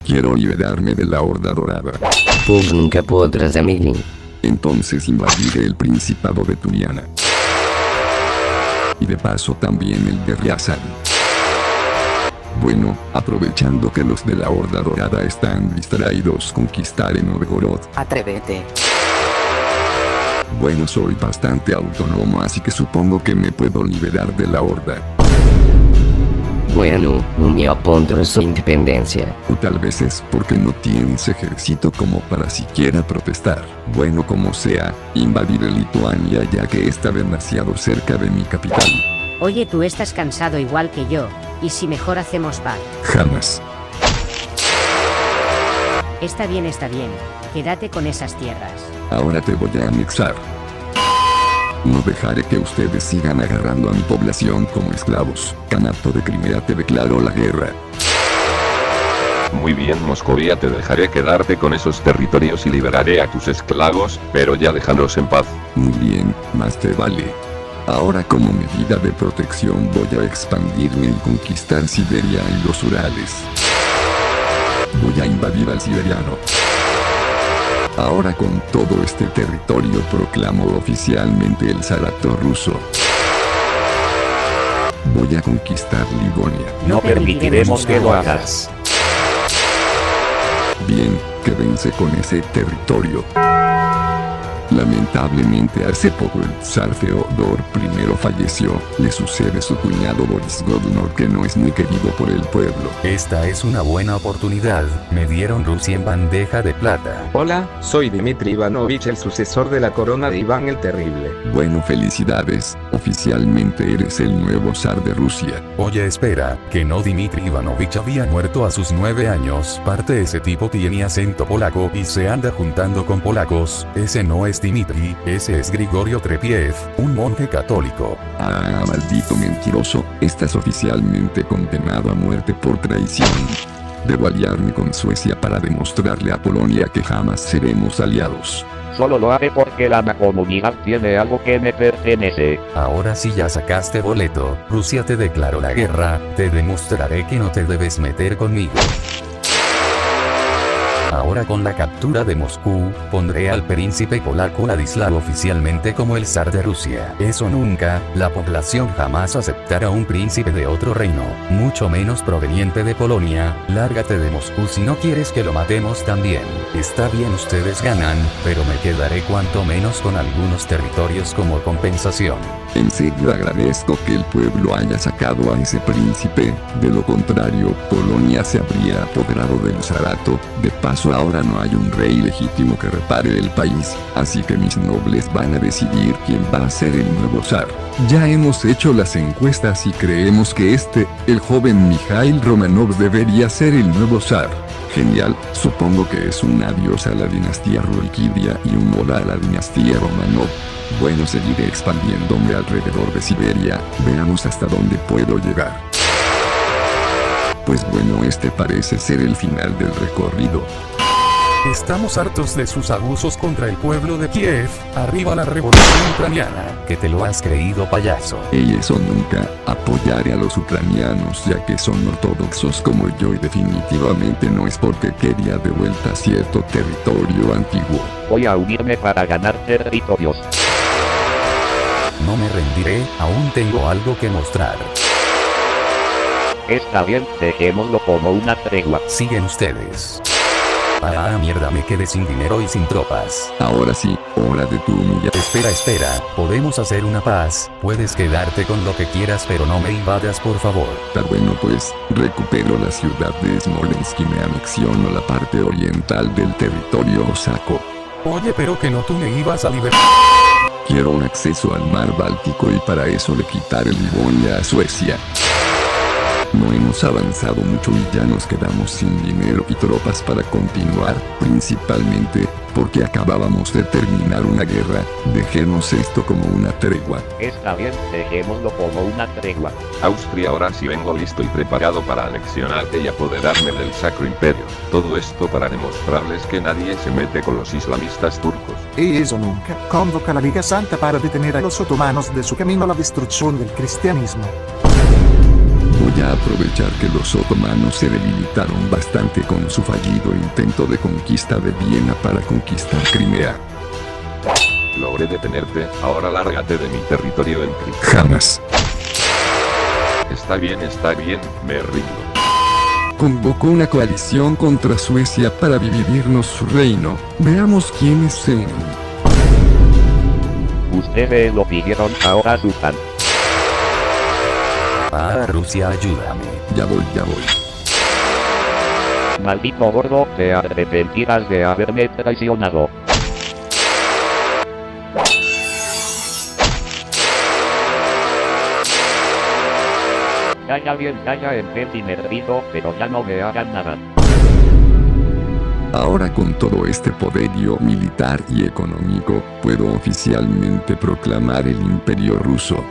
Quiero liberarme de la Horda Dorada. Pues nunca podrás, amigo. Entonces invadiré el Principado de Turiana. Y de paso también el de Riazan. Bueno, aprovechando que los de la Horda Dorada están distraídos, conquistaré Novgorod. Atrévete. Bueno, soy bastante autónomo, así que supongo que me puedo liberar de la Horda. Bueno, me opondré a su independencia. O tal vez es porque no tienes ejército como para siquiera protestar. Bueno, como sea, invadiré Lituania ya que está demasiado cerca de mi capital. Oye, tú estás cansado igual que yo, ¿y si mejor hacemos paz? Jamás. Está bien, quédate con esas tierras. Ahora te voy a anexar. No dejaré que ustedes sigan agarrando a mi población como esclavos. Canato de Crimea, te declaro la guerra. Muy bien, Moscovia, te dejaré quedarte con esos territorios y liberaré a tus esclavos, pero ya déjalos en paz. Muy bien, más te vale. Ahora, como medida de protección, voy a expandirme y conquistar Siberia y los Urales. Voy a invadir al siberiano. Ahora, con todo este territorio, proclamo oficialmente el zarato ruso. Voy a conquistar Livonia. No permitiremos que lo hagas. Bien, quédense con ese territorio. Lamentablemente hace poco el zar Feodor I falleció. Le sucede su cuñado Boris Godunov, que no es muy querido por el pueblo. Esta es una buena oportunidad. Me dieron Rusia en bandeja de plata. Hola, soy Dmitry Ivanovich, el sucesor de la corona de Iván el Terrible. Bueno, felicidades. Oficialmente eres el nuevo zar de Rusia. Oye, espera, que no, Dmitry Ivanovich había muerto a sus 9 años. Parte ese tipo tiene acento polaco y se anda juntando con polacos. Ese no es Dmitry, ese es Grigorio Trepiev, un monje católico. Ah, maldito mentiroso, estás oficialmente condenado a muerte por traición. Debo aliarme con Suecia para demostrarle a Polonia que jamás seremos aliados. Solo lo haré porque la comunidad tiene algo que me pertenece. Ahora sí ya sacaste boleto, Rusia te declaró la guerra, te demostraré que no te debes meter conmigo. Ahora, con la captura de Moscú, pondré al príncipe polaco Ladislao oficialmente como el zar de Rusia. Eso nunca, la población jamás aceptará a un príncipe de otro reino, mucho menos proveniente de Polonia. Lárgate de Moscú si no quieres que lo matemos también. Está bien, ustedes ganan, pero me quedaré cuanto menos con algunos territorios como compensación. En serio agradezco que el pueblo haya sacado a ese príncipe, de lo contrario, Polonia se habría apoderado del zarato. De paso, ahora no hay un rey legítimo que repare el país, así que mis nobles van a decidir quién va a ser el nuevo zar. Ya hemos hecho las encuestas y creemos que el joven Mikhail Romanov debería ser el nuevo zar. Genial, supongo que es un adiós a la dinastía Rurikidia y un hola a la dinastía Romanov. Bueno, seguiré expandiéndome alrededor de Siberia, veamos hasta dónde puedo llegar. Pues bueno, este parece ser el final del recorrido. Estamos hartos de sus abusos contra el pueblo de Kiev. Arriba la revolución ucraniana. Que te lo has creído, payaso. Y eso nunca. Apoyaré a los ucranianos ya que son ortodoxos como yo, y definitivamente no es porque quería de vuelta cierto territorio antiguo. Voy a unirme para ganar territorios. No me rendiré, aún tengo algo que mostrar. Está bien, dejémoslo como una tregua. Siguen ustedes. Ah, mierda, me quedé sin dinero y sin tropas. Ahora sí, hora de tu humillación. Espera, podemos hacer una paz. Puedes quedarte con lo que quieras, pero no me invadas, por favor. Está bueno, pues, recupero la ciudad de Smolensk y me anexiono la parte oriental del territorio Osako. Oye, pero que no, tú me ibas a liberar. Quiero un acceso al mar Báltico y para eso le quitaré Livonia a Suecia. No hemos avanzado mucho y ya nos quedamos sin dinero y tropas para continuar, principalmente porque acabábamos de terminar una guerra. Dejemos esto como una tregua. Está bien, dejémoslo como una tregua. Austria, ahora sí vengo listo y preparado para anexionarte y apoderarme del Sacro Imperio. Todo esto para demostrarles que nadie se mete con los islamistas turcos. Y eso nunca. Convoca a la Liga Santa para detener a los otomanos de su camino a la destrucción del cristianismo. Voy a aprovechar que los otomanos se debilitaron bastante con su fallido intento de conquista de Viena para conquistar Crimea. Logré detenerte, ahora lárgate de mi territorio en Crimea. Jamás. Está bien, me rindo. Convocó una coalición contra Suecia para dividirnos su reino. Veamos quiénes se unen. Ustedes lo pidieron, ahora sufran. Ah, Rusia, ayúdame. Ya voy. Maldito gordo, te arrepentirás de haberme traicionado. Calla en vez y me rindo, pero ya no me hagan nada. Ahora con todo este poderío militar y económico, puedo oficialmente proclamar el Imperio Ruso.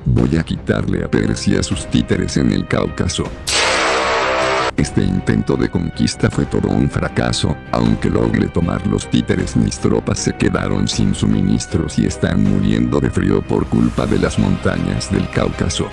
Voy a quitarle a Persia sus títeres en el Cáucaso. Este intento de conquista fue todo un fracaso, aunque logré tomar los títeres, mis tropas se quedaron sin suministros y están muriendo de frío por culpa de las montañas del Cáucaso.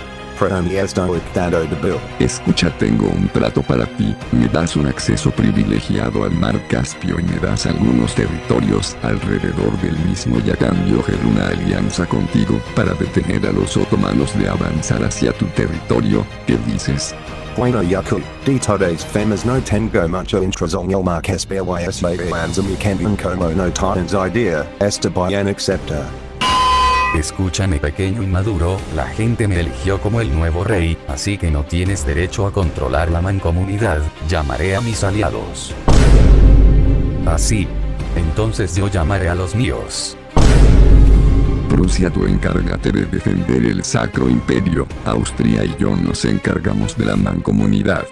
Escucha, tengo un trato para ti, me das un acceso privilegiado al mar Caspio y me das algunos territorios alrededor del mismo y a cambio hacer una alianza contigo para detener a los otomanos de avanzar hacia tu territorio. ¿Qué dices? Bueno Yaku, de todas formas no tengo mucho interés en el mar Caspio y es lanzami cantan como no tienes idea, está bien acepta. Escúchame, pequeño inmaduro, la gente me eligió como el nuevo rey, así que no tienes derecho a controlar la mancomunidad, llamaré a mis aliados. Así. Entonces yo llamaré a los míos. Prusia, tú encárgate de defender el Sacro Imperio, Austria y yo nos encargamos de la mancomunidad.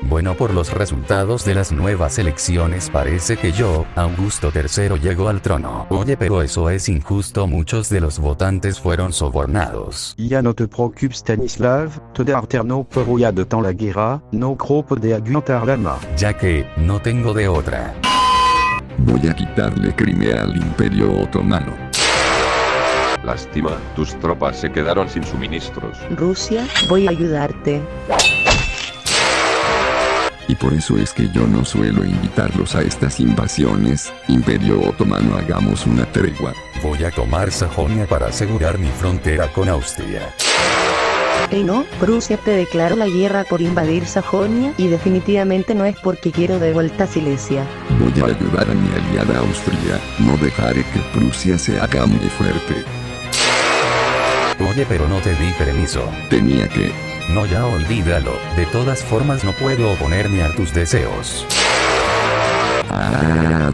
Bueno, por los resultados de las nuevas elecciones parece que yo, Augusto III, llego al trono. Oye, pero eso es injusto, muchos de los votantes fueron sobornados. Ya no te preocupes, Stanislav, todo alterno pero ya de temps la guerra, no creo de aguantar la mar. Ya que, no tengo de otra. Voy a quitarle Crimea al Imperio Otomano. Lástima, tus tropas se quedaron sin suministros. Rusia, voy a ayudarte. Y por eso es que yo no suelo invitarlos a estas invasiones. Imperio Otomano, hagamos una tregua. Voy a tomar Sajonia para asegurar mi frontera con Austria. No, Prusia te declaró la guerra por invadir Sajonia y definitivamente no es porque quiero de vuelta a Silesia. Voy a ayudar a mi aliada Austria, no dejaré que Prusia se haga muy fuerte. Oye, pero no te di permiso. Tenía que... No, ya olvídalo, de todas formas no puedo oponerme a tus deseos.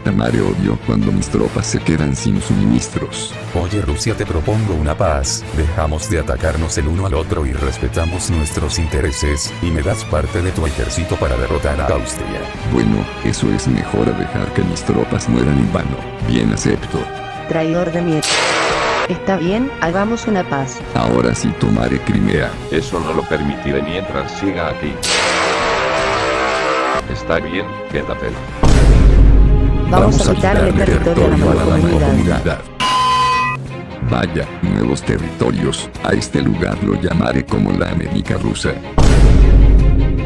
Tamare, odio cuando mis tropas se quedan sin suministros. Oye, Rusia, te propongo una paz, dejamos de atacarnos el uno al otro y respetamos nuestros intereses, y me das parte de tu ejército para derrotar a Austria. Bueno, eso es mejor a dejar que mis tropas mueran en vano. Bien, acepto. Traidor de mierda. Está bien, hagamos una paz. Ahora sí tomaré Crimea. Eso no lo permitiré mientras siga aquí. Está bien, quédate. Vamos a quitarle territorio a la mancomunidad. Vaya, nuevos territorios. A este lugar lo llamaré como la América Rusa.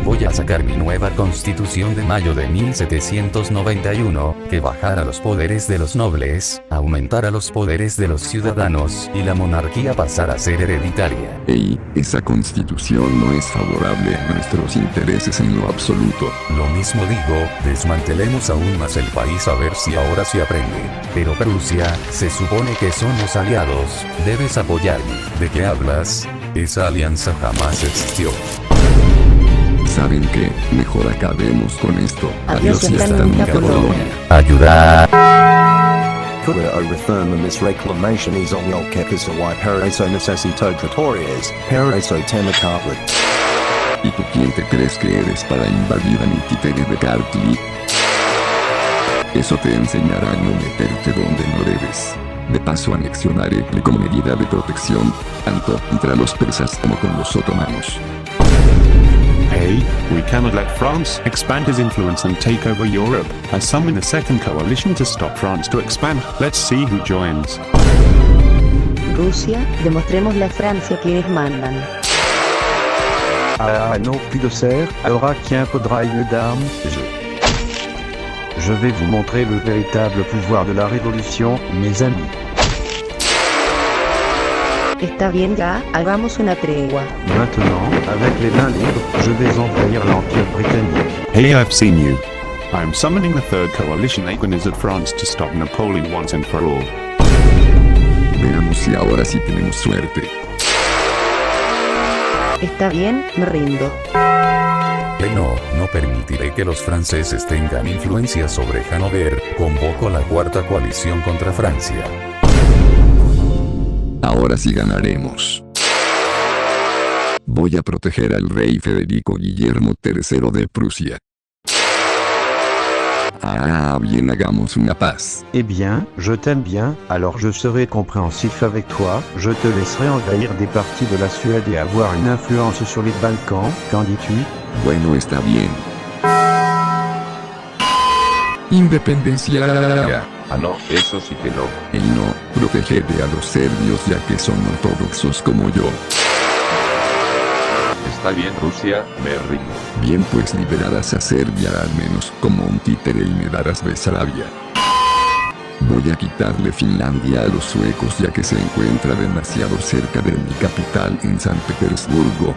Voy a sacar mi nueva constitución de mayo de 1791, que bajara los poderes de los nobles, aumentara los poderes de los ciudadanos, y la monarquía pasara a ser hereditaria. Ey, esa constitución no es favorable a nuestros intereses en lo absoluto. Lo mismo digo, desmantelemos aún más el país a ver si ahora se aprende. Pero Prusia, se supone que somos aliados, debes apoyarme. ¿De qué hablas? Esa alianza jamás existió. ¿Saben qué? Mejor acabemos con esto. Adiós y hasta nunca, Polonia. Ayudar. Kura reforma mis reclamaciones on el que y para eso necesito tratorias, para eso temakablet. ¿Y tú quién te crees que eres para invadir a mi títere de Kartli? Eso te enseñará a no meterte donde no debes. De paso anexionaré como medida de protección, tanto contra los persas como con los otomanos. Hey, we cannot let France expand his influence and take over Europe. I summon a second coalition to stop France to expand. Let's see who joins. Rusia, demostrémosle a Francia quienes mandan. Ah non, plus de serre, aura qu'un faudra une d'armes, Je vais vous montrer le véritable pouvoir de la révolution, mes amis. Está bien ya, hagamos una tregua. Maintenant, avec les mains libres, je vais envahir l'Empire britannique. Hey, I've seen you. I am summoning the Third Coalition Agonist of France to stop Napoleon once and for all. Veamos si ahora sí tenemos suerte. Está bien, me rindo. No permitiré que los franceses tengan influencia sobre Hanover. Convoco la cuarta coalición contra Francia. Ahora sí ganaremos. Voy a proteger al rey Federico Guillermo III de Prusia. Ah, bien, hagamos una paz. Eh bien, je t'aime bien, alors je serai compréhensif avec toi, je te laisserai envahir des parties de la Suède et avoir une influence sur les Balkans, qu'en dis-tu? Bueno, está bien. Independencia. Ah no, eso sí que no. Y no, protegeré a los serbios ya que son ortodoxos como yo. Está bien, Rusia, me rindo. Bien, pues liberarás a Serbia al menos como un títere y me darás Besarabia. Voy a quitarle Finlandia a los suecos ya que se encuentra demasiado cerca de mi capital en San Petersburgo.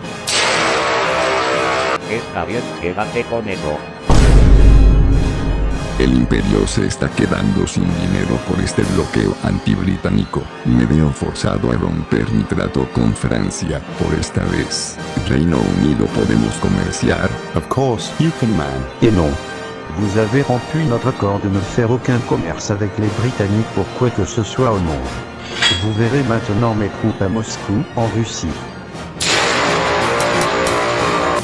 Está bien, quédate con eso. El imperio se está quedando sin dinero por este bloqueo antibritánico. Me veo forzado a romper mi trato con Francia. Por esta vez, Reino Unido podemos comerciar. Of course, you can, man. Et non. Vous avez rompu notre accord de ne faire aucun commerce avec les Britanniques pour quoi que ce soit au monde. Vous verrez maintenant mes troupes à Moscou, en Russie.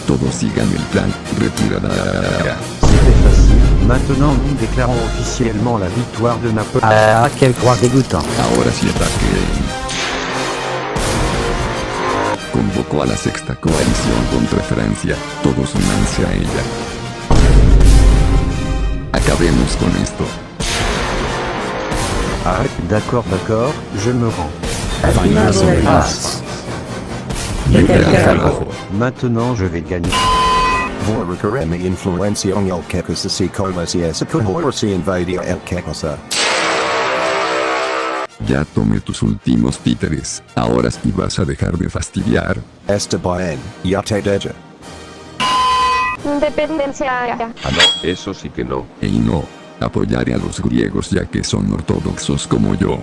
Todos sigan el plan. Retirada. C'était facile. Maintenant nous déclarons officiellement la victoire de Napoléon. Ah, quel croix dégoûtant. Ahora sí ataquen. Convocó a la sexta coalición contra Francia. Todos únanse a ella. Acabemos con esto. Ah, d'accord, je me rends. Maintenant je vais gagner. Vorrekaremi influencion el Kekosasi Komasiesa Kuhorasi invadia el Kekosa. Ya tomé tus últimos títeres. Ahora sí vas a dejar de fastidiar. Esteban, Yate Deja. Independencia. Ah no, eso sí que no. Y no, apoyaré a los griegos ya que son ortodoxos como yo.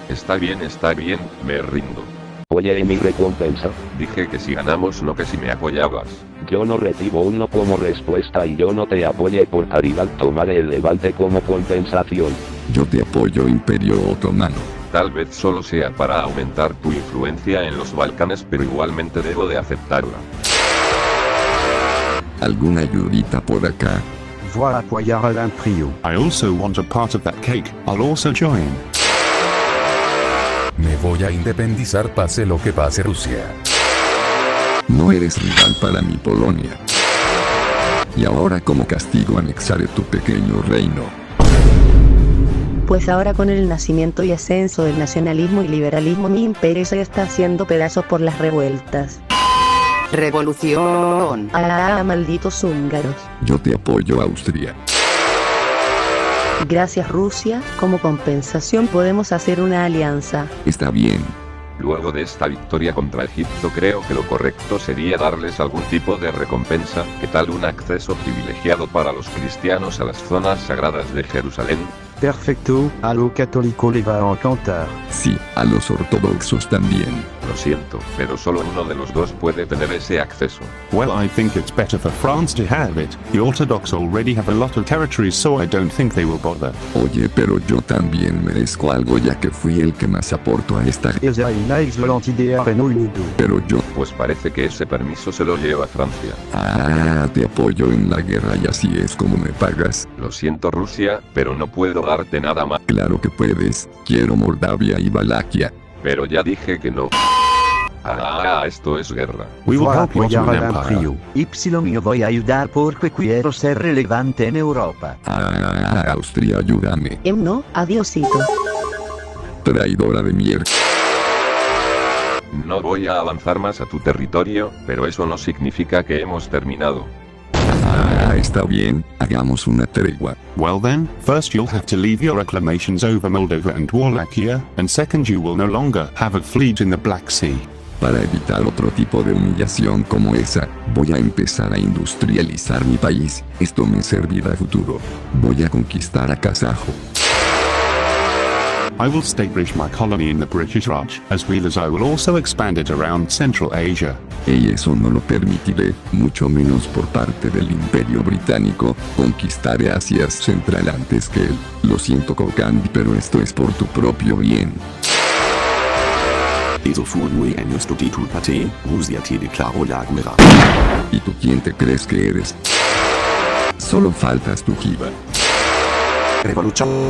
Está bien, me rindo. Oye, ¿y mi recompensa? Dije que si ganamos, no que si me apoyabas. Yo no recibo uno como respuesta y yo no te apoyé por caridad. Tomaré el levante como compensación. Yo te apoyo, Imperio Otomano. Tal vez solo sea para aumentar tu influencia en los Balcanes, pero igualmente debo de aceptarla. ¿Alguna ayudita por acá? Voilà apoyar a l'Imprio. I also want a part of that cake. I'll also join. Me voy a independizar pase lo que pase Rusia. No eres rival para mi Polonia. Y ahora como castigo anexaré tu pequeño reino. Pues ahora con el nacimiento y ascenso del nacionalismo y liberalismo mi imperio se está haciendo pedazos por las revueltas. Revolución. Ah, malditos húngaros. Yo te apoyo, Austria. Gracias, Rusia. Como compensación podemos hacer una alianza. Está bien. Luego de esta victoria contra Egipto, creo que lo correcto sería darles algún tipo de recompensa. ¿Qué tal un acceso privilegiado para los cristianos a las zonas sagradas de Jerusalén? Perfecto, a lo católico le va a encantar. Sí, a los ortodoxos también. Lo siento, pero solo uno de los dos puede tener ese acceso. Well, I think it's better for France to have it. The Orthodox already have a lot of territories, so I don't think they will bother. Oye, pero yo también merezco algo ya que fui el que más aportó a esta... Pero yo... Pues parece que ese permiso se lo lleva Francia. Ah, te apoyo en la guerra y así es como me pagas. Lo siento, Rusia, pero no puedo darte nada más. Claro que puedes. Quiero Moldavia y Valaquia. Pero ya dije que no. Ah, esto es guerra. We will help you to an empire. Yo voy a ayudar porque quiero ser relevante en Europa. Ah, Austria, ayúdame. No, adiosito. Traidora de mierda. No voy a avanzar más a tu territorio, pero eso no significa que hemos terminado. Ah, está bien, hagamos una tregua. Well then, first you'll have to leave your reclamations over Moldova and Wallachia, and second you will no longer have a fleet in the Black Sea. Para evitar otro tipo de humillación como esa, voy a empezar a industrializar mi país. Esto me servirá a futuro. Voy a conquistar a Kazajo. I will establish my colony in the British Raj, as well as I will also expand it around Central Asia. Y eso no lo permitiré, mucho menos por parte del Imperio Británico. Conquistaré Asia Central antes que él. Lo siento Kokandi, pero esto es por tu propio bien. ¿Y tú quién te crees que eres? Solo faltas tu jiba. Revolution.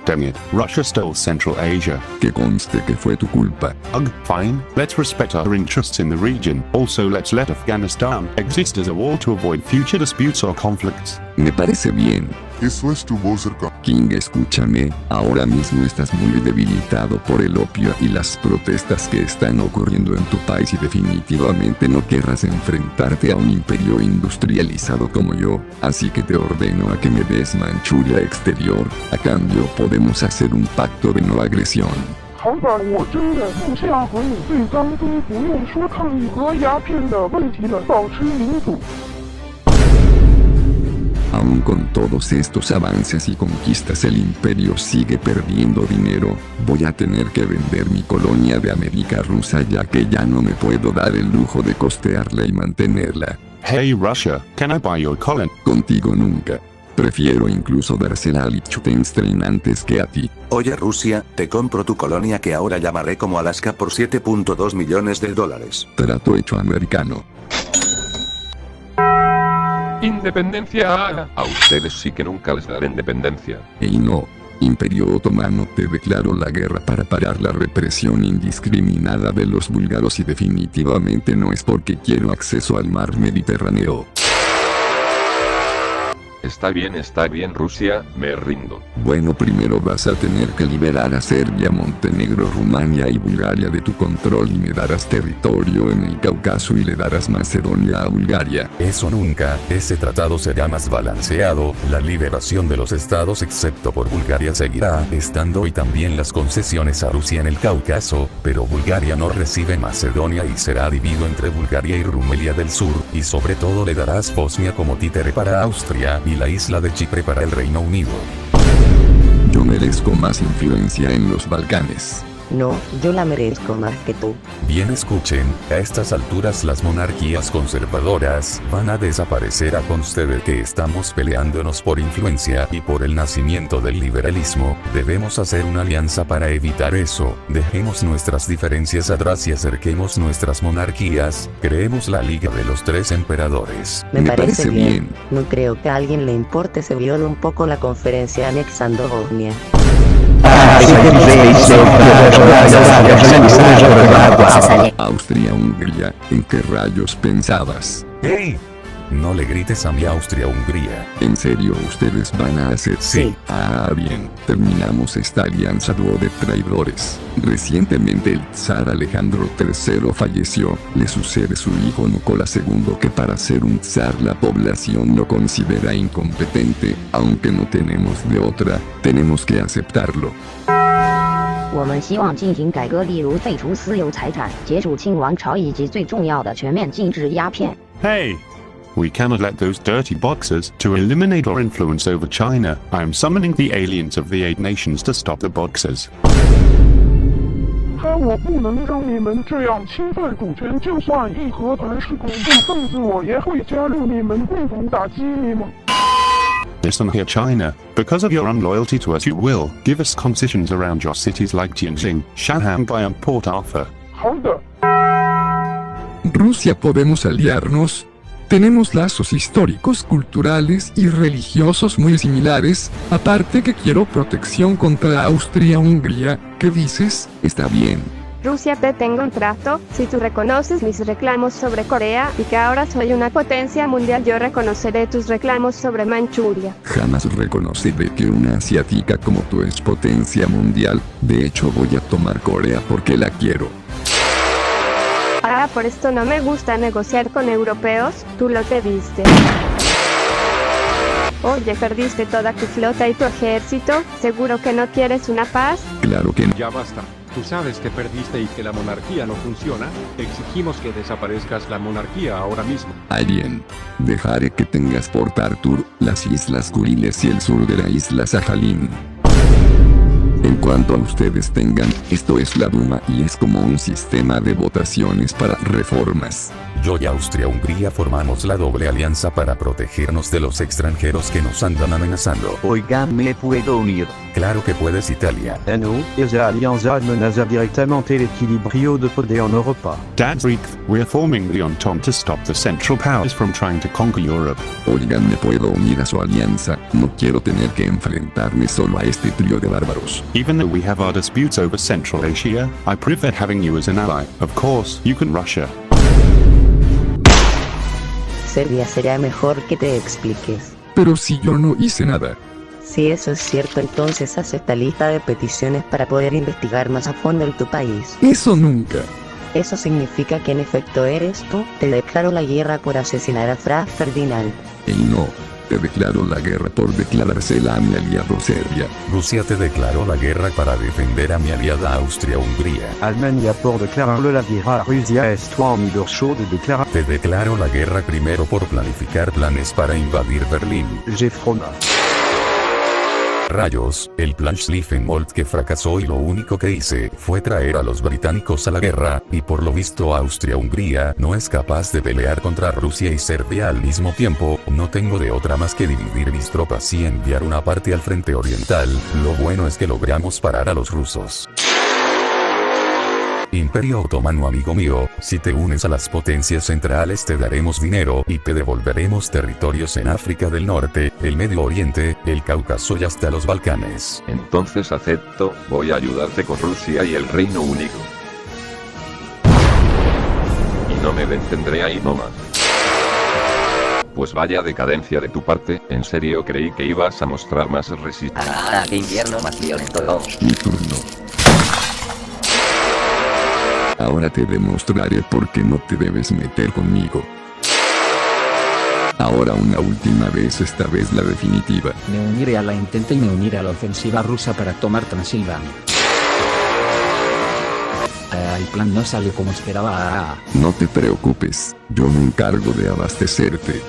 Damn it, Russia stole Central Asia. Que conste que fue tu culpa. Ugh, fine, let's respect our interests in the region. Also let's let Afghanistan exist as a wall to avoid future disputes or conflicts. Me parece bien. Eso estuvo cerca. King, escúchame, ahora mismo estás muy debilitado por el opio y las protestas que están ocurriendo en tu país y definitivamente no querrás enfrentarte a un imperio industrializado como yo, así que te ordeno a que me des Manchuria exterior. A cambio podemos hacer un pacto de no agresión. 好吧，我真的不想和你对刚中不用说抗议和鸦片的问题了，保持民主。 Aún con todos estos avances y conquistas el imperio sigue perdiendo dinero. Voy a tener que vender mi colonia de América rusa ya que ya no me puedo dar el lujo de costearla y mantenerla. Hey Russia, can I buy your colony? Contigo nunca. Prefiero incluso dársela a Liechtenstein antes que a ti. Oye Rusia, te compro tu colonia que ahora llamaré como Alaska por $7.2 millones. Trato hecho americano. Independencia. A ustedes sí que nunca les daré independencia. Y no. Imperio Otomano te declaró la guerra para parar la represión indiscriminada de los búlgaros y definitivamente no es porque quiero acceso al mar Mediterráneo. Está bien Rusia, me rindo. Bueno, primero vas a tener que liberar a Serbia, Montenegro, Rumania y Bulgaria de tu control y me darás territorio en el Cáucaso y le darás Macedonia a Bulgaria. Eso nunca, ese tratado será más balanceado, la liberación de los estados excepto por Bulgaria seguirá estando y también las concesiones a Rusia en el Cáucaso, pero Bulgaria no recibe Macedonia y será dividido entre Bulgaria y Rumelia del Sur, y sobre todo le darás Bosnia como títere para Austria y la isla de Chipre para el Reino Unido. Yo merezco más influencia en los Balcanes. No, yo la merezco más que tú. Bien, escuchen, a estas alturas las monarquías conservadoras van a desaparecer a conste de que estamos peleándonos por influencia y por el nacimiento del liberalismo. Debemos hacer una alianza para evitar eso. Dejemos nuestras diferencias atrás y acerquemos nuestras monarquías. Creemos la Liga de los Tres Emperadores. Me parece bien. No creo que a alguien le importe se viole un poco la conferencia anexando Bosnia. Austria-Hungría, ¿en qué rayos pensabas? ¡Hey! No le grites a mi Austria-Hungría. ¿En serio ustedes van a hacer? Sí. Ah, bien. Terminamos esta alianza dúo de traidores. Recientemente el zar Alejandro III falleció. Le sucede su hijo Nicolás II, que para ser un zar la población lo considera incompetente. Aunque no tenemos de otra, tenemos que aceptarlo. 我们希望进行改革，例如废除私有财产、结束清王朝以及最重要的全面禁止鸦片。 Hey! We cannot let those dirty boxers to eliminate our influence over China. I am summoning the aliens of the 8 nations to stop the boxers. 我不能让你们这样侵犯主权，就算义和团是恐怖分子，我也会加入你们，共同打击你们。 Listen here, China. Because of your unloyalty to us, you will give us concessions around your cities like Tianjin, Shanghai, and Port Arthur. 好的。 Rusia, podemos aliarnos. Tenemos lazos históricos, culturales y religiosos muy similares, aparte que quiero protección contra Austria-Hungría. ¿Qué dices? Está bien. Rusia, te tengo un trato. Si tú reconoces mis reclamos sobre Corea y que ahora soy una potencia mundial, yo reconoceré tus reclamos sobre Manchuria. Jamás reconoceré que una asiática como tú es potencia mundial. De hecho, voy a tomar Corea porque la quiero. Ah, por esto no me gusta negociar con europeos, tú lo que viste. Oye, perdiste toda tu flota y tu ejército, ¿seguro que no quieres una paz? Claro que no. Ya basta. Tú sabes que perdiste y que la monarquía no funciona. Exigimos que desaparezcas la monarquía ahora mismo. Alien. Dejaré que tengas Port Arthur, las Islas Kuriles y el sur de la isla Sajalín. En cuanto a ustedes tengan, esto es la Duma y es como un sistema de votaciones para reformas. Yo y Austria-Hungría formamos la doble alianza para protegernos de los extranjeros que nos andan amenazando. Oigan, ¿me puedo unir? Claro que puedes, Italia. Non, esa alianza amenaza directamente el equilibrio de poder en Europa. Dadrick, we're forming the Entente to stop the Central Powers from trying to conquer Europe. Oigan, me puedo unir a su alianza, no quiero tener que enfrentarme solo a este trío de bárbaros. Even though we have our disputes over Central Asia, I prefer having you as an ally. Of course, you can Russia. Serbia, será mejor que te expliques. Pero si yo no hice nada. Si eso es cierto, entonces haz esta lista de peticiones para poder investigar más a fondo en tu país. Eso nunca. Eso significa que en efecto eres tú. Te declaro la guerra por asesinar a Fra Ferdinand. Y no. Te declaro la guerra por declarársela a mi aliado Serbia. Rusia, te declaró la guerra para defender a mi aliada Austria-Hungría. Allemagne por declararle la guerra a Rusia. Es tu amigo show de declarar. Te declaro la guerra primero por planificar planes para invadir Berlín. Jefrona. Rayos, el plan Schlieffen-Moltke que fracasó y lo único que hice fue traer a los británicos a la guerra, y por lo visto Austria-Hungría no es capaz de pelear contra Rusia y Serbia al mismo tiempo. No tengo de otra más que dividir mis tropas y enviar una parte al frente oriental. Lo bueno es que logramos parar a los rusos. Imperio Otomano, amigo mío, si te unes a las potencias centrales te daremos dinero y te devolveremos territorios en África del Norte, el Medio Oriente, el Cáucaso y hasta los Balcanes. Entonces acepto, voy a ayudarte con Rusia y el Reino Unido. Y no me detendré ahí nomás. Pues vaya decadencia de tu parte, en serio creí que ibas a mostrar más resistencia. Qué invierno más violento. Mi turno. Ahora te demostraré por qué no te debes meter conmigo. Ahora una última vez, esta vez la definitiva. Me uniré a la Entente y me uniré a la ofensiva rusa para tomar Transilvania. El plan no salió como esperaba. No te preocupes, yo me encargo de abastecerte.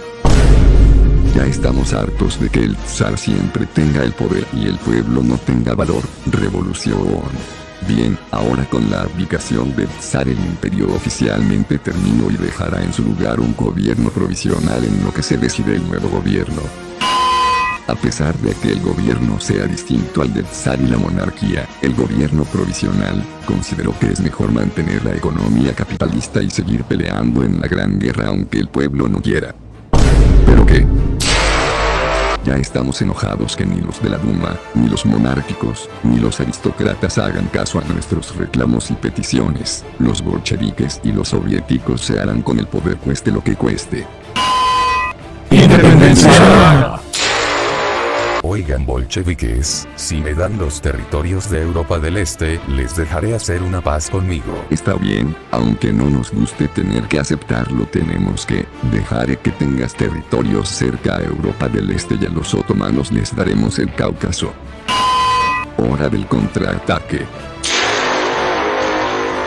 Ya estamos hartos de que el zar siempre tenga el poder y el pueblo no tenga valor. Revolución. Bien, ahora con la abdicación del zar el imperio oficialmente terminó y dejará en su lugar un gobierno provisional en lo que se decide el nuevo gobierno. A pesar de que el gobierno sea distinto al del zar y la monarquía, el gobierno provisional consideró que es mejor mantener la economía capitalista y seguir peleando en la gran guerra aunque el pueblo no quiera. ¿Pero qué? Ya estamos enojados que ni los de la Duma, ni los monárquicos, ni los aristócratas hagan caso a nuestros reclamos y peticiones. Los bolcheviques y los soviéticos se harán con el poder cueste lo que cueste. ¡Independencia! Oigan, bolcheviques, si me dan los territorios de Europa del Este, les dejaré hacer una paz conmigo. Está bien, aunque no nos guste tener que aceptarlo, tenemos que dejar que tengas territorios cerca a Europa del Este y a los otomanos les daremos el Cáucaso. Hora del contraataque.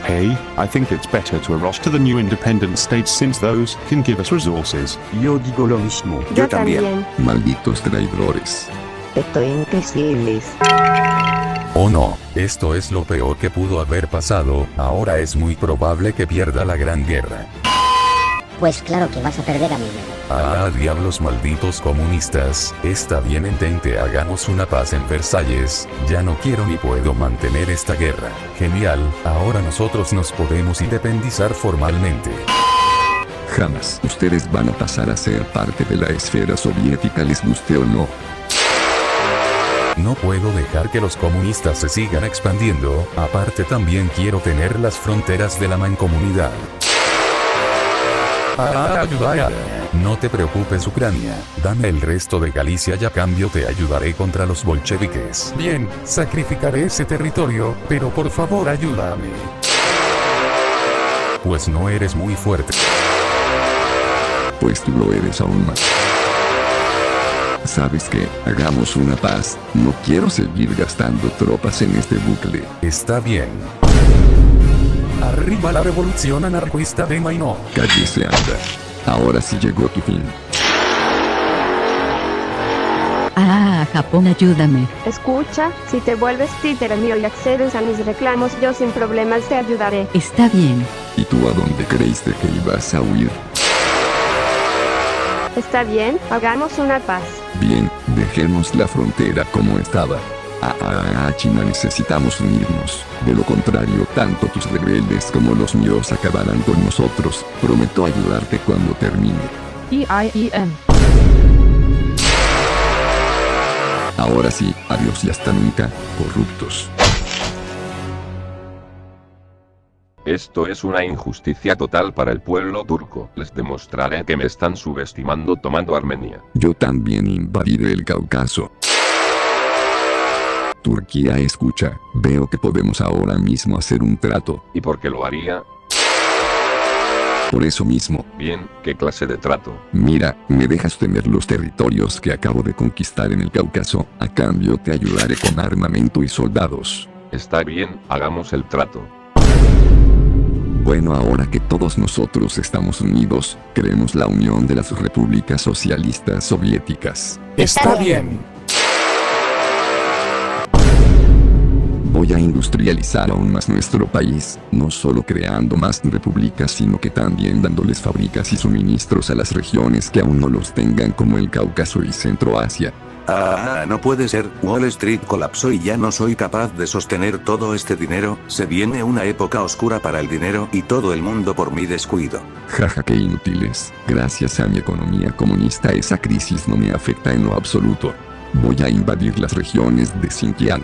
Hey, I think it's better to rush to the new independent states since those can give us resources. Yo digo lo mismo. Yo también. Malditos traidores. Estoy invisibles. Oh no, esto es lo peor que pudo haber pasado, ahora es muy probable que pierda la gran guerra. Pues claro que vas a perder, amigo. Ah, diablos malditos comunistas, está bien, Entente, hagamos una paz en Versalles, ya no quiero ni puedo mantener esta guerra. Genial, ahora nosotros nos podemos independizar formalmente. Jamás. Ustedes van a pasar a ser parte de la esfera soviética, les guste o no. No puedo dejar que los comunistas se sigan expandiendo, aparte también quiero tener las fronteras de la mancomunidad. No te preocupes, Ucrania, dame el resto de Galicia y a cambio te ayudaré contra los bolcheviques. Bien, sacrificaré ese territorio, pero por favor ayúdame. Pues no eres muy fuerte. Pues tú lo eres aún más. ¿Sabes qué? Hagamos una paz. No quiero seguir gastando tropas en este bucle. Está bien. Arriba la revolución anarquista de Maino. Cállese, anda. Ahora sí llegó tu fin. Japón, ayúdame. Escucha, si te vuelves títere mío y accedes a mis reclamos, yo sin problemas te ayudaré. Está bien. ¿Y tú a dónde creíste que ibas a huir? Está bien, hagamos una paz. Bien, dejemos la frontera como estaba. China, necesitamos unirnos. De lo contrario, tanto tus rebeldes como los míos acabarán con nosotros. Prometo ayudarte cuando termine. EIEN. Ahora sí, adiós y hasta nunca, corruptos. Esto es una injusticia total para el pueblo turco. Les demostraré que me están subestimando tomando Armenia. Yo también invadiré el Cáucaso. Turquía, escucha, veo que podemos ahora mismo hacer un trato. ¿Y por qué lo haría? Por eso mismo. Bien, ¿qué clase de trato? Mira, me dejas tener los territorios que acabo de conquistar en el Cáucaso, a cambio te ayudaré con armamento y soldados. Está bien, hagamos el trato. Bueno, ahora que todos nosotros estamos unidos, creemos la Unión de las Repúblicas Socialistas Soviéticas. Está bien. Voy a industrializar aún más nuestro país, no solo creando más repúblicas sino que también dándoles fábricas y suministros a las regiones que aún no los tengan como el Cáucaso y Centroasia. No puede ser, Wall Street colapsó y ya no soy capaz de sostener todo este dinero, se viene una época oscura para el dinero y todo el mundo por mi descuido. Jaja, qué inútiles, gracias a mi economía comunista esa crisis no me afecta en lo absoluto. Voy a invadir las regiones de Xinjiang.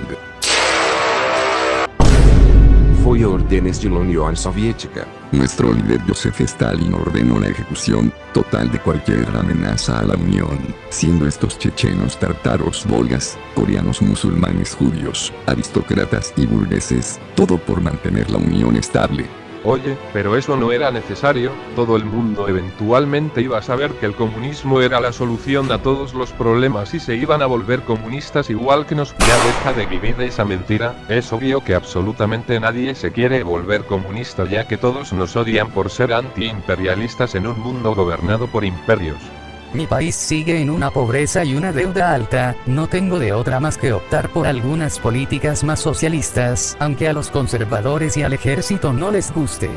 Foi órdenes de la Unión Soviética. Nuestro líder Joseph Stalin ordenó la ejecución total de cualquier amenaza a la Unión, siendo estos chechenos, tártaros, volgas, coreanos, musulmanes, judíos, aristócratas y burgueses, todo por mantener la Unión estable. Oye, pero eso no era necesario, todo el mundo eventualmente iba a saber que el comunismo era la solución a todos los problemas y se iban a volver comunistas igual que nos. Ya deja de vivir esa mentira, es obvio que absolutamente nadie se quiere volver comunista ya que todos nos odian por ser antiimperialistas en un mundo gobernado por imperios. Mi país sigue en una pobreza y una deuda alta, no tengo de otra más que optar por algunas políticas más socialistas, aunque a los conservadores y al ejército no les guste.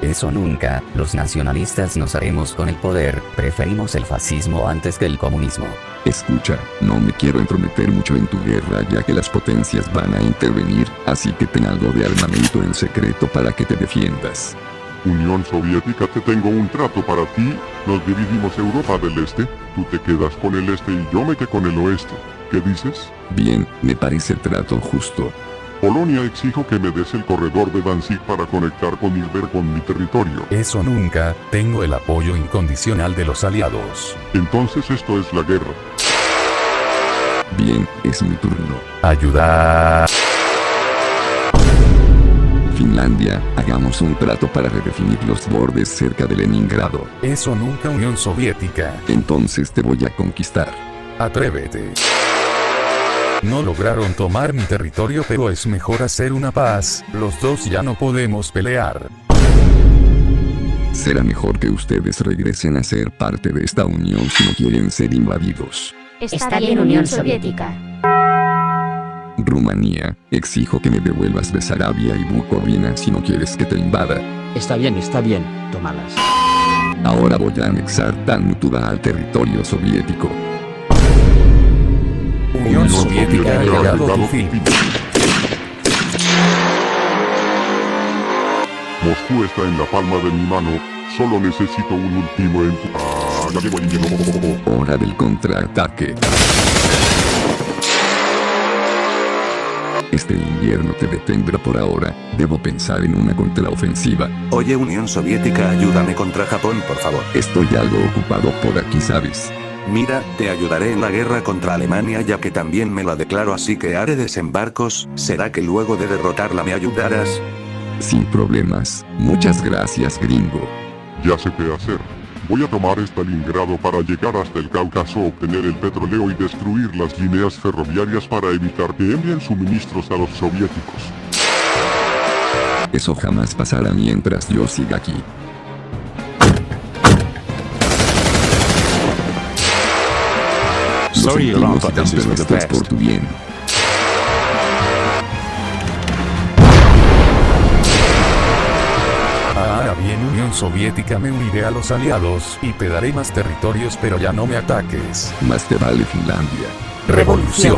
Eso nunca, los nacionalistas nos haremos con el poder, preferimos el fascismo antes que el comunismo. Escucha, no me quiero entrometer mucho en tu guerra ya que las potencias van a intervenir, así que ten algo de armamento en secreto para que te defiendas. Unión Soviética, te tengo un trato para ti, nos dividimos Europa del Este, tú te quedas con el Este y yo me quedo con el Oeste, ¿qué dices? Bien, me parece trato justo. Polonia, exijo que me des el corredor de Danzig para conectar con Ilber con mi territorio. Eso nunca, tengo el apoyo incondicional de los aliados. Entonces esto es la guerra. Bien, es mi turno. Ayuda. Finlandia, hagamos un trato para redefinir los bordes cerca de Leningrado. Eso nunca, Unión Soviética. Entonces te voy a conquistar. Atrévete. No lograron tomar mi territorio, pero es mejor hacer una paz, los dos ya no podemos pelear. Será mejor que ustedes regresen a ser parte de esta unión si no quieren ser invadidos. Está bien, Unión Soviética. Rumanía, exijo que me devuelvas Besarabia y Bucovina si no quieres que te invada. Está bien, tómalas. Ahora voy a anexar Tanutuba al territorio soviético. Unión Soviética ha llegado a tu fin. Moscú está en la palma de mi mano, solo necesito un último empujón. Hora del contraataque. Este invierno te detendrá por ahora, debo pensar en una contraofensiva. Oye, Unión Soviética, ayúdame contra Japón, por favor. Estoy algo ocupado por aquí, ¿sabes? Mira, te ayudaré en la guerra contra Alemania ya que también me la declaro, así que haré desembarcos. ¿Será que luego de derrotarla me ayudarás? Sin problemas, muchas gracias, gringo. Ya sé qué hacer. Voy a tomar Stalingrado para llegar hasta el Cáucaso, obtener el petróleo y destruir las líneas ferroviarias para evitar que envíen suministros a los soviéticos. Eso jamás pasará mientras yo siga aquí. Sorry, Lo but this is sentimos, the esto es best. por tu bien. Ahora bien, Unión Soviética, me uniré a los aliados y te daré más territorios, pero ya no me ataques. Más te vale Finlandia. Revolución.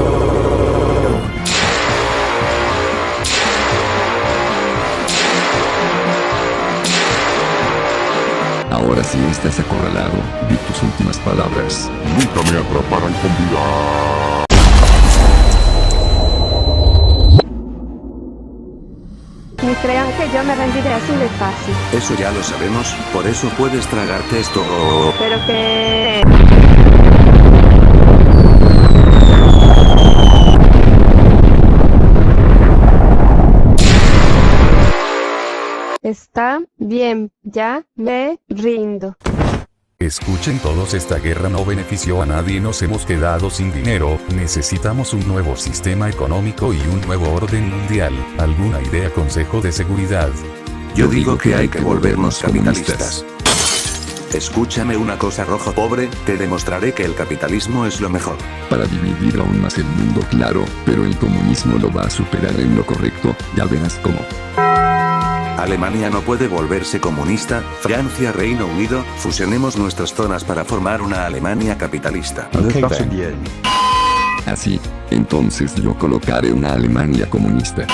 Ahora sí estás acorralado, di tus últimas palabras. Nunca me atraparán con vida. Ni crean que yo me rendiré así de fácil. Eso ya lo sabemos, por eso puedes tragarte esto. Pero que... Está bien, ya me rindo. Escuchen todos, esta guerra no benefició a nadie, nos hemos quedado sin dinero, necesitamos un nuevo sistema económico y un nuevo orden mundial. ¿Alguna idea, consejo de seguridad? Yo digo que hay que volvernos capitalistas. Escúchame una cosa, rojo pobre, te demostraré que el capitalismo es lo mejor. Para dividir aún más el mundo, claro, pero el comunismo lo va a superar en lo correcto, ya verás cómo. Alemania no puede volverse comunista, Francia, Reino Unido, fusionemos nuestras zonas para formar una Alemania capitalista. Así, entonces yo colocaré una Alemania comunista.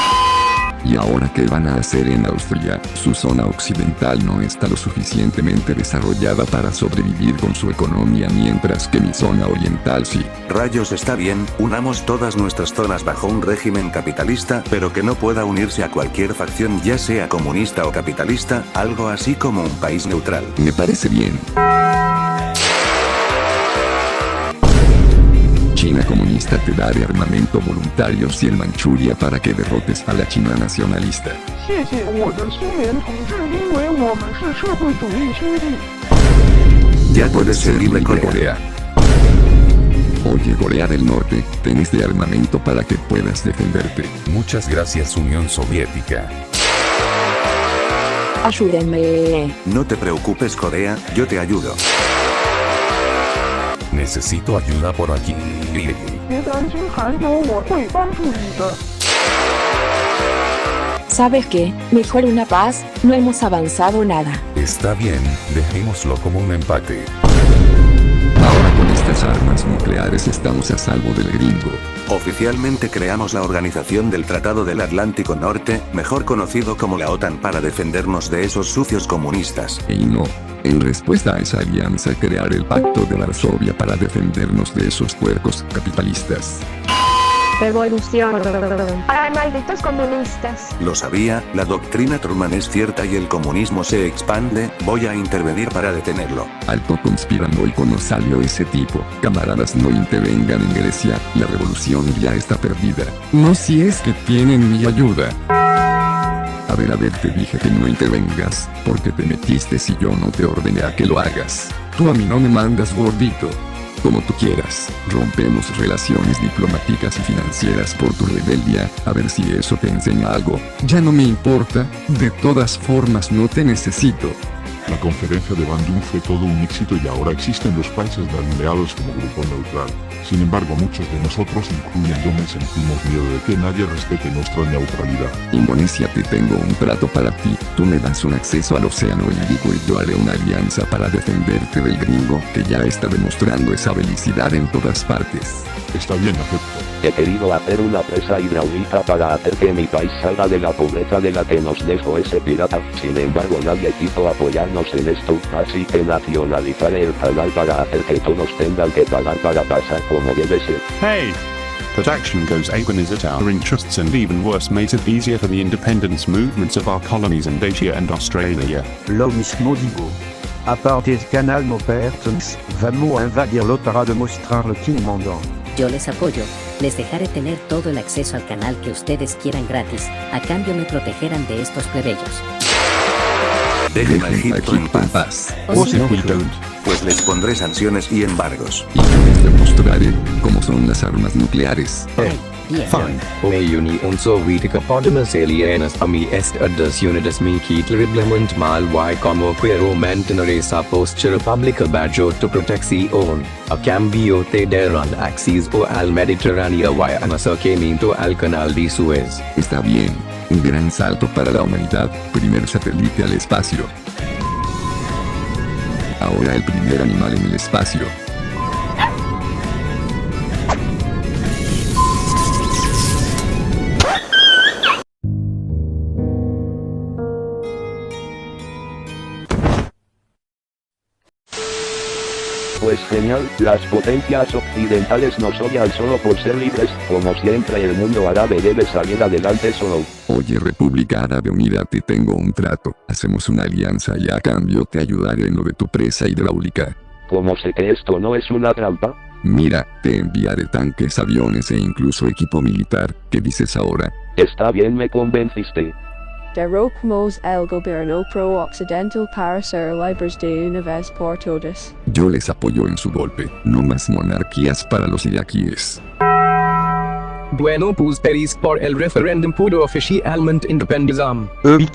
¿Y ahora qué van a hacer en Austria? Su zona occidental no está lo suficientemente desarrollada para sobrevivir con su economía, mientras que mi zona oriental sí. Rayos, está bien, unamos todas nuestras zonas bajo un régimen capitalista, pero que no pueda unirse a cualquier facción, ya sea comunista o capitalista, algo así como un país neutral. Me parece bien. China comunista, te daré armamento voluntario y el Manchuria para que derrotes a la China nacionalista. 谢谢我的苏联同志，因为我们是社会主义兄弟。 Ya puedes ser libre, Corea. Oye, Corea del Norte, tenés de armamento para que puedas defenderte. Muchas gracias, Unión Soviética. Ayúdenme. No te preocupes, Corea, yo te ayudo. Necesito ayuda por aquí. 别担心，韩友，我会帮助你的。 ¿Sabes qué? Mejor una paz, no hemos avanzado nada. Está bien, dejémoslo como un empate. Ahora con estas armas nucleares estamos a salvo del gringo. Oficialmente creamos la Organización del Tratado del Atlántico Norte, mejor conocido como la OTAN, para defendernos de esos sucios comunistas. Y no, en respuesta a esa alianza, crear el Pacto de Varsovia para defendernos de esos puercos capitalistas. Revolución. ¡Ay, malditos comunistas! Lo sabía, la doctrina Truman es cierta y el comunismo se expande, voy a intervenir para detenerlo. Alto conspiranoico, no salió ese tipo. Camaradas, no intervengan en Grecia, la revolución ya está perdida. No si es que tienen mi ayuda. A ver, te dije que no intervengas, porque te metiste si yo no te ordené a que lo hagas. Tú a mí no me mandas, gordito. Como tú quieras, rompemos relaciones diplomáticas y financieras por tu rebeldía, a ver si eso te enseña algo. Ya no me importa, de todas formas no te necesito. La conferencia de Bandung fue todo un éxito y ahora existen los países aliados como grupo neutral. Sin embargo, muchos de nosotros, incluyéndome, sentimos miedo de que nadie respete nuestra neutralidad. Indonesia, te tengo un trato para ti. Tú me das un acceso al océano Índico y yo haré una alianza para defenderte del gringo, que ya está demostrando esa felicidad en todas partes. Está bien, acepto. He querido hacer una presa hidráulica para hacer que mi país salga de la pobreza de la que nos dejó ese pirata. Sin embargo, nadie quiso apoyarnos en esto, así que nacionalizaré el canal para hacer que todos tengan que pagar para pasar como debe ser. Hey, But action goes against our interests and even worse makes it easier for the independence movements of our colonies in Asia and Australia. Lo mismo digo. A partir del canal no pertenece, vamos a invadir lo para demostrar lo que mandan. Yo les apoyo, les dejaré tener todo el acceso al canal que ustedes quieran gratis, a cambio me protegerán de estos plebeyos. Dejen a Egipto en paz. Pues les pondré sanciones y embargos. Y les demostraré cómo son las armas nucleares. Fine. O Union Sovietica Podemus Alienas a mi est adus unitas mici terriblement mal y como quiero mantenere esa postura pública bajo tu protección. A cambio te darán acceso al Mediterráneo y un acercamiento al canal de Suez. Está bien. Un gran salto para la humanidad. Primer satélite al espacio. Ahora el primer animal en el espacio. Pues genial, las potencias occidentales nos odian solo por ser libres, como siempre el mundo árabe debe salir adelante solo. Oye República Árabe Unida, te tengo un trato, hacemos una alianza y a cambio te ayudaré en lo de tu presa hidráulica. ¿Cómo sé que esto no es una trampa? Mira, te enviaré tanques, aviones e incluso equipo militar, ¿qué dices ahora? Está bien, me convenciste. Derocmos el gobierno pro-occidental para ser libres de una vez por todas. Yo les apoyo en su golpe, no más monarquías para los iraquíes. Bueno pues peris por el referéndum pudo oficialmente independizam.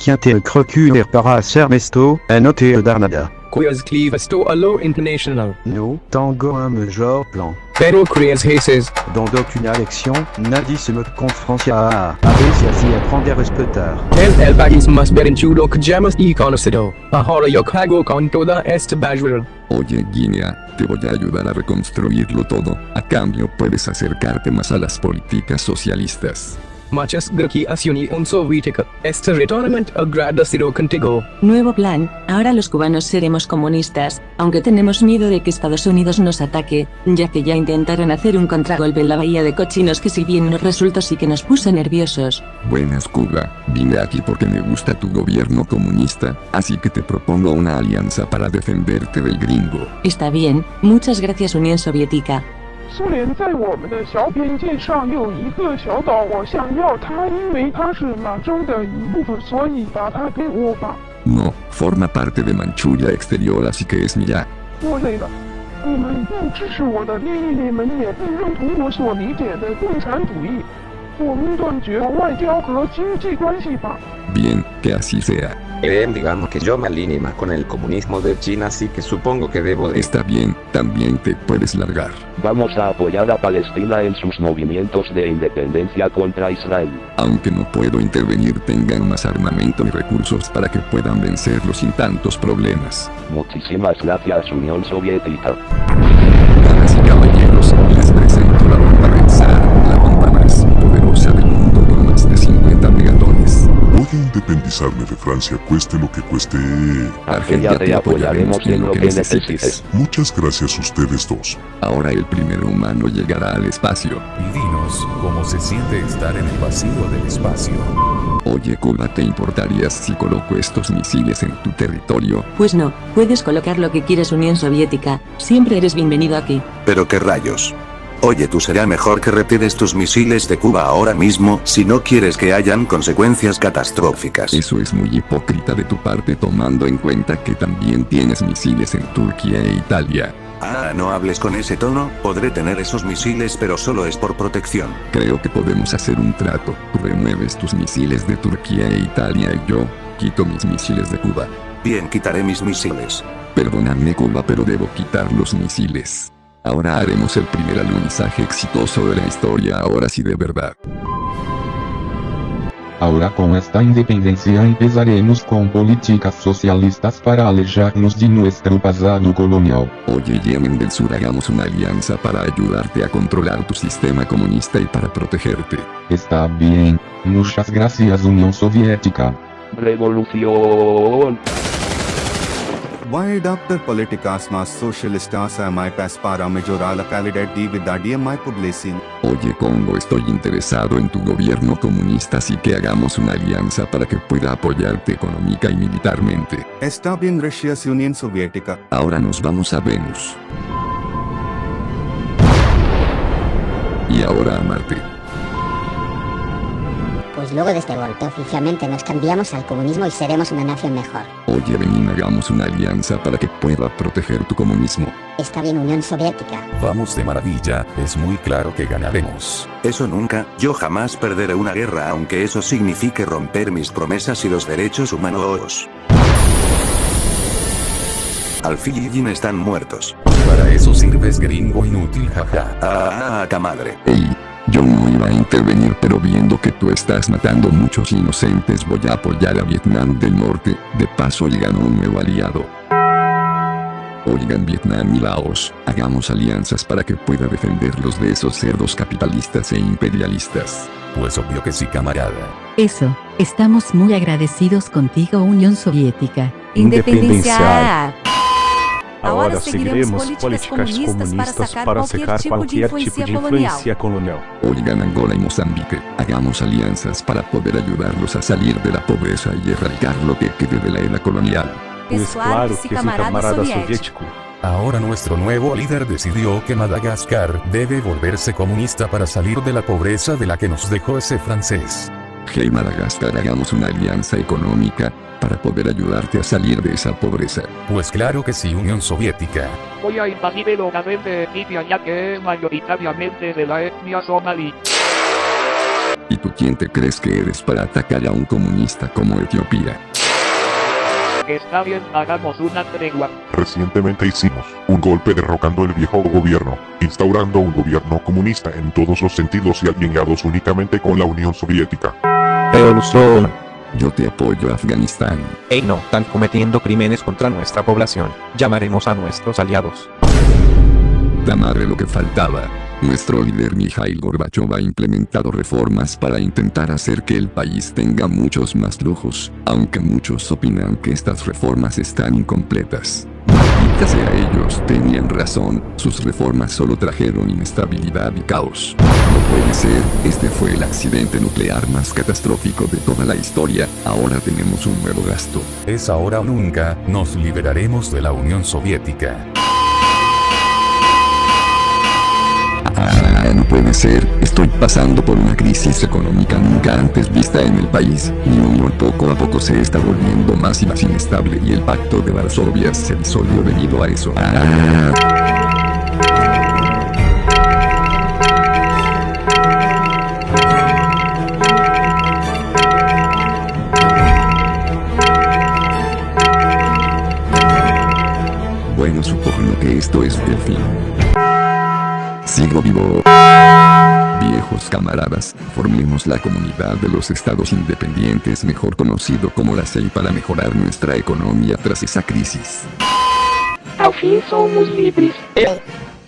Quiente el croculaire para hacer esto, anote darnada. Quiz cleave esto a lo international. No, tengo un mejor plan. Pero crees heces. Dans aucune élection, nadie se me confronta a veces así aprende a respetar. El país más berenchudo que llamas y conocido. Ahora yo cago con toda esta basura. Oye Guinea, te voy a ayudar a reconstruirlo todo, a cambio puedes acercarte más a las políticas socialistas. Muchas gracias Unión Soviética, este totalmente agradecido contigo. Nuevo plan, ahora los cubanos seremos comunistas, aunque tenemos miedo de que Estados Unidos nos ataque, ya que ya intentaron hacer un contragolpe en la bahía de Cochinos que si bien nos resultó sí que nos puso nerviosos. Buenas Cuba, vine aquí porque me gusta tu gobierno comunista, así que te propongo una alianza para defenderte del gringo. Está bien, muchas gracias Unión Soviética. 苏联在我们的小边界上有一个小岛，我想要它，因为它是满洲的一部分，所以把它给我吧。No, forma parte de Manchuria exterior, así que es mía. 我累了，你们不支持我的利益，你们也不认同我所理解的共产主义，我们断绝外交和经济关系吧。Bien, que así sea. Digamos que yo me alineo más con el comunismo de China, así que supongo que debo de... Está bien, también te puedes largar. Vamos a apoyar a Palestina en sus movimientos de independencia contra Israel. Aunque no puedo intervenir, tengan más armamento y recursos para que puedan vencerlo sin tantos problemas. Muchísimas gracias Unión Soviética. Damas y caballeros, les presento la bomba Rensar, la bomba más poderosa del mundo con más de 50 megatones. Voy a independizarme de Francia, cueste lo que cueste. Argelia, te apoyaremos en lo que necesites. Muchas gracias a ustedes dos. Ahora el primer humano llegará al espacio. Y dinos, ¿cómo se siente estar en el vacío del espacio? Oye Cuba, ¿te importaría si coloco estos misiles en tu territorio? Pues no, puedes colocar lo que quieras Unión Soviética, siempre eres bienvenido aquí. Pero qué rayos. Oye, tú será mejor que retires tus misiles de Cuba ahora mismo si no quieres que hayan consecuencias catastróficas. Eso es muy hipócrita de tu parte tomando en cuenta que también tienes misiles en Turquía e Italia. Ah, no hables con ese tono, podré tener esos misiles pero solo es por protección. Creo que podemos hacer un trato, tú remueves tus misiles de Turquía e Italia y yo quito mis misiles de Cuba. Bien, quitaré mis misiles. Perdóname Cuba, pero debo quitar los misiles. Ahora haremos el primer alunizaje exitoso de la historia, ahora sí de verdad. Ahora con esta independencia empezaremos con políticas socialistas para alejarnos de nuestro pasado colonial. Oye Yemen del Sur, hagamos una alianza para ayudarte a controlar tu sistema comunista y para protegerte. Está bien, muchas gracias Unión Soviética. Revolución. Why adapter políticas más socialistas a mi país para mejorar la calidad de vida de mi población? Oye Congo, estoy interesado en tu gobierno comunista, así que hagamos una alianza para que pueda apoyarte económica y militarmente. Está bien, gracias Unión Soviética. Ahora nos vamos a Venus. Y ahora a Marte. Pues luego de este golpe oficialmente nos cambiamos al comunismo y seremos una nación mejor. Oye, ven, hagamos una alianza para que pueda proteger tu comunismo. Está bien, Unión Soviética. Vamos de maravilla, es muy claro que ganaremos. Eso nunca, yo jamás perderé una guerra aunque eso signifique romper mis promesas y los derechos humanos. Al fin están muertos. Para eso sirves, gringo inútil, jaja. Camadre. Ey, yo no iba a intervenir, pero viendo que tú estás matando muchos inocentes, voy a apoyar a Vietnam del Norte. De paso llegan un nuevo aliado. Oigan, Vietnam y Laos, hagamos alianzas para que pueda defenderlos de esos cerdos capitalistas e imperialistas. Pues obvio que sí, camarada. Eso, estamos muy agradecidos contigo, Unión Soviética. Independencia. Ahora seguiremos políticas comunistas para sacar cualquier tipo de influencia colonial. Oigan, Angola y Mozambique, hagamos alianzas para poder ayudarlos a salir de la pobreza y erradicar lo que quede de la era colonial. Pues claro que sí, camarada soviético. Ahora nuestro nuevo líder decidió que Madagascar debe volverse comunista para salir de la pobreza de la que nos dejó ese francés. Hey Madagascar, hagamos una alianza económica para poder ayudarte a salir de esa pobreza. Pues claro que sí, Unión Soviética. Voy a invadir el hogar de Etiopía, ya que es mayoritariamente de la etnia somalí. ¿Y tú quién te crees que eres para atacar a un comunista como Etiopía? Está bien, hagamos una tregua. Recientemente hicimos un golpe derrocando el viejo gobierno, instaurando un gobierno comunista en todos los sentidos y alineados únicamente con la Unión Soviética. Revolución. Yo te apoyo, Afganistán. Ey, no, están cometiendo crímenes contra nuestra población. Llamaremos a nuestros aliados. La madre, lo que faltaba. Nuestro líder Mikhail Gorbachev ha implementado reformas para intentar hacer que el país tenga muchos más lujos, aunque muchos opinan que estas reformas están incompletas. Maldita sea ellos, tenían razón, sus reformas solo trajeron inestabilidad y caos. No puede ser, este fue el accidente nuclear más catastrófico de toda la historia, ahora tenemos un nuevo gasto. Es ahora o nunca, nos liberaremos de la Unión Soviética. No puede ser, estoy pasando por una crisis económica nunca antes vista en el país. Mi unión poco a poco se está volviendo más y más inestable y el pacto de Varsovia se disolvió debido a eso. Bueno, supongo que esto es el fin. Sigo vivo. Viejos camaradas, formemos la Comunidad de los Estados Independientes, mejor conocido como la CEI, para mejorar nuestra economía tras esa crisis. Al fin somos libres.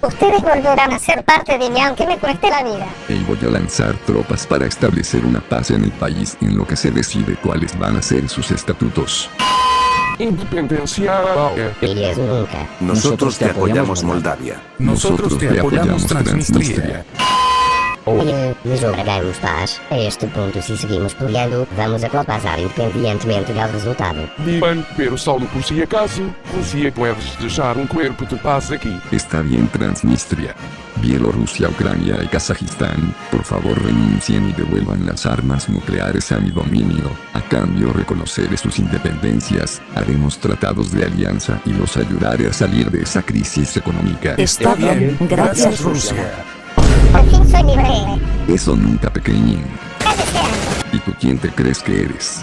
Ustedes volverán a ser parte de mí aunque me cueste la vida. Y voy a lanzar tropas para establecer una paz en el país en lo que se decide cuáles van a ser sus estatutos. Independencia. Nosotros te apoyamos, Moldavia. Nosotros te apoyamos, Transnistria. Mas obrigamos paz. A este ponto, se seguimos peleando, vamos a colapsar independentemente del resultado. Bien, pero solo por si acaso, Rusia, puedes dejar un cuerpo de paz aquí. Está bien, Transnistria. Bielorrusia, Ucrania y Kazajistán, por favor renuncien y devuelvan las armas nucleares a mi dominio. A cambio, reconoceré sus independencias, haremos tratados de alianza y los ayudaré a salir de esa crisis económica. Está bien, gracias Rusia. Al fin soy libre. Eso nunca, pequeñín. ¿Y tú quién te crees que eres?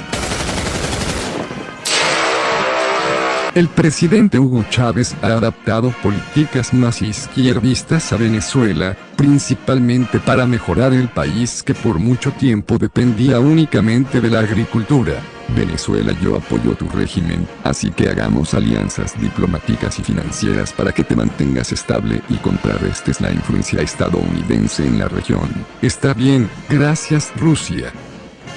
El presidente Hugo Chávez ha adaptado políticas más izquierdistas a Venezuela, principalmente para mejorar el país que por mucho tiempo dependía únicamente de la agricultura. Venezuela, yo apoyo tu régimen, así que hagamos alianzas diplomáticas y financieras para que te mantengas estable y contrarrestes la influencia estadounidense en la región. Está bien, gracias Rusia.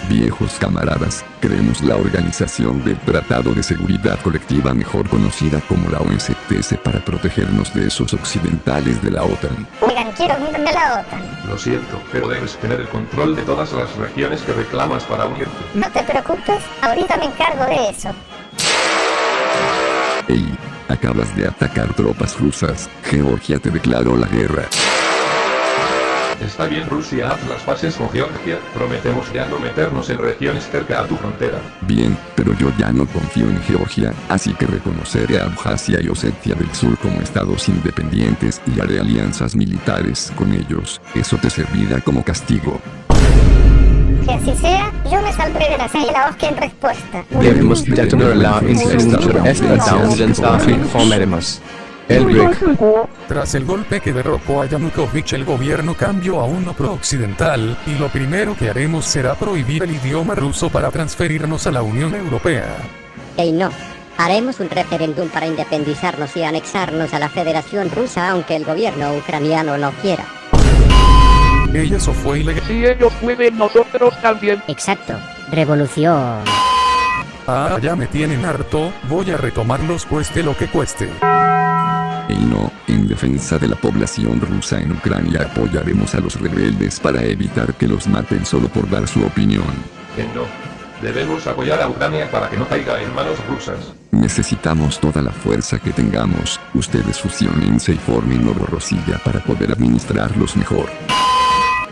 Viejos camaradas, creemos la Organización del Tratado de Seguridad Colectiva, mejor conocida como la ONCTS, para protegernos de esos occidentales de la OTAN. Oigan, quiero unirme a la OTAN. Lo siento, pero debes tener el control de todas las regiones que reclamas para unirte. No te preocupes, ahorita me encargo de eso. Ey, acabas de atacar tropas rusas. Georgia te declaró la guerra. Está bien, Rusia, haz las paces con Georgia. Prometemos ya no meternos en regiones cerca a tu frontera. Bien, pero yo ya no confío en Georgia, así que reconoceré a Abjasia y Osetia del Sur como estados independientes y haré alianzas militares con ellos. Eso te servirá como castigo. Que así sea, yo me saldré de la sala Oscar en respuesta. Debemos detonar la institución estadounidense formaremos. Tras el golpe que derrocó a Yanukovych, el gobierno cambió a uno pro-occidental, y lo primero que haremos será prohibir el idioma ruso para transferirnos a la Unión Europea. Ey, no. Haremos un referéndum para independizarnos y anexarnos a la Federación Rusa, aunque el gobierno ucraniano no quiera. Eso fue ilegal. Si ellos pueden, nosotros también. Exacto. Revolución. Ah, ya me tienen harto, voy a retomarlos cueste lo que cueste. Y no, en defensa de la población rusa en Ucrania apoyaremos a los rebeldes para evitar que los maten solo por dar su opinión. No. Debemos apoyar a Ucrania para que no caiga en manos rusas. Necesitamos toda la fuerza que tengamos. Ustedes fusionense y formen Novorosilla para poder administrarlos mejor.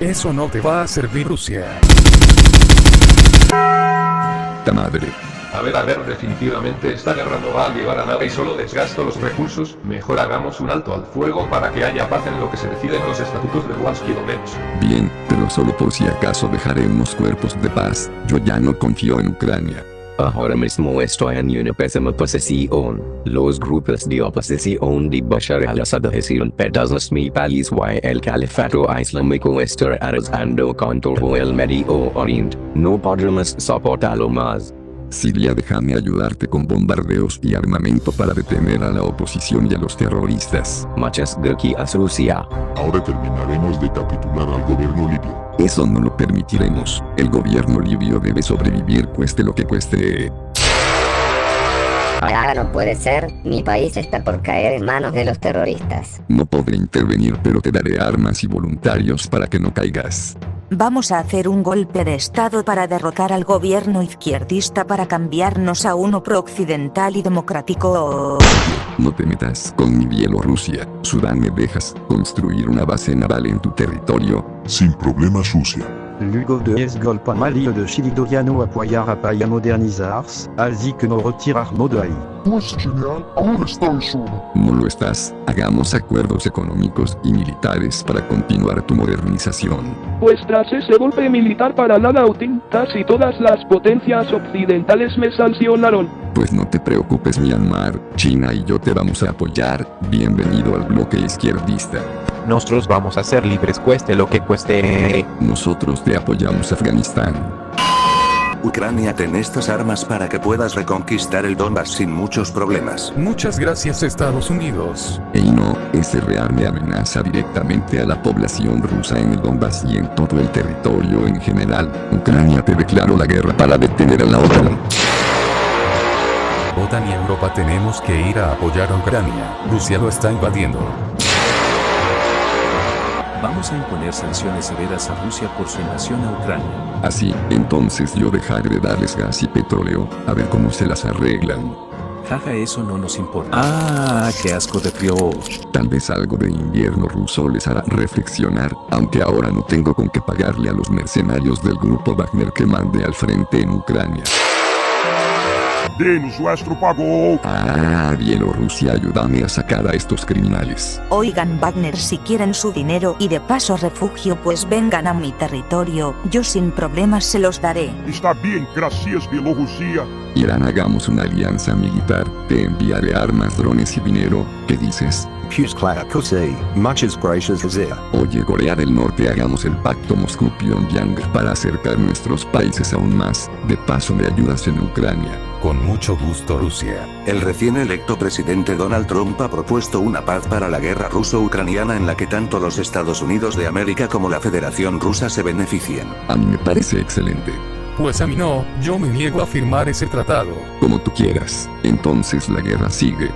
Eso no te va a servir, Rusia. ¡Ta madre! A ver, definitivamente esta guerra no va a llevar a nada y solo desgasto los recursos. Mejor hagamos un alto al fuego para que haya paz en lo que se decide en los estatutos de Luhansk y Donetsk. Bien, pero solo por si acaso dejaré unos cuerpos de paz. Yo ya no confío en Ucrania. Ahora mismo estoy en una pésima posición. Los grupos de oposición de Bashar al-Assad hicieron pedazos mi país y el califato islámico está arrasando con todo el Medio Oriente. No podremos soportarlo más. Siria, déjame ayudarte con bombardeos y armamento para detener a la oposición y a los terroristas. Muchas gracias, Rusia. Ahora terminaremos de capitular al gobierno libio. Eso no lo permitiremos. El gobierno libio debe sobrevivir cueste lo que cueste. Ahora no puede ser, mi país está por caer en manos de los terroristas. No podré intervenir, pero te daré armas y voluntarios para que no caigas. Vamos a hacer un golpe de estado para derrocar al gobierno izquierdista para cambiarnos a uno pro-occidental y democrático. No te metas con mi Bielorrusia. Sudán, ¿me dejas construir una base naval en tu territorio? Sin problemas, Rusia. Lugo de Esgolpa Malio de Chilidoriano apoyar a Paya modernizars, así que no retirarnos de ahí. Pues genial, ahora estoy solo. No lo estás. Hagamos acuerdos económicos y militares para continuar tu modernización. Pues tras ese golpe militar para la OTAN, casi todas las potencias occidentales me sancionaron. Pues no te preocupes, Myanmar, China y yo te vamos a apoyar. Bienvenido al bloque izquierdista. Nosotros vamos a ser libres cueste lo que cueste. Nosotros te apoyamos, Afganistán. Ucrania, ten estas armas para que puedas reconquistar el Donbass sin muchos problemas. Muchas gracias, Estados Unidos. Y no, ese rearme amenaza directamente a la población rusa en el Donbass y en todo el territorio en general. Ucrania te declaró la guerra para detener a la OTAN. OTAN y Europa tenemos que ir a apoyar a Ucrania. Rusia lo está invadiendo. Vamos a imponer sanciones severas a Rusia por su invasión a Ucrania. Así, entonces yo dejaré de darles gas y petróleo, a ver cómo se las arreglan. Jaja, eso no nos importa. Ah, qué asco de frío. Tal vez algo de invierno ruso les hará reflexionar, aunque ahora no tengo con qué pagarle a los mercenarios del grupo Wagner que mandé al frente en Ucrania. Denos nuestro pago. Ah, Bielorrusia, ayúdame a sacar a estos criminales. Oigan, Wagner, si quieren su dinero y de paso refugio, pues vengan a mi territorio, yo sin problemas se los daré. Está bien, gracias, Bielorrusia. Irán, hagamos una alianza militar, te enviaré armas, drones y dinero, ¿qué dices? Oye, Corea del Norte, hagamos el pacto Moscú-Pyongyang para acercar nuestros países aún más, de paso me ayudas en Ucrania. Con mucho gusto, Rusia. El recién electo presidente Donald Trump ha propuesto una paz para la guerra ruso-ucraniana en la que tanto los Estados Unidos de América como la Federación Rusa se benefician. A mí me parece excelente. Pues a mí no, yo me niego a firmar ese tratado. Como tú quieras, entonces la guerra sigue.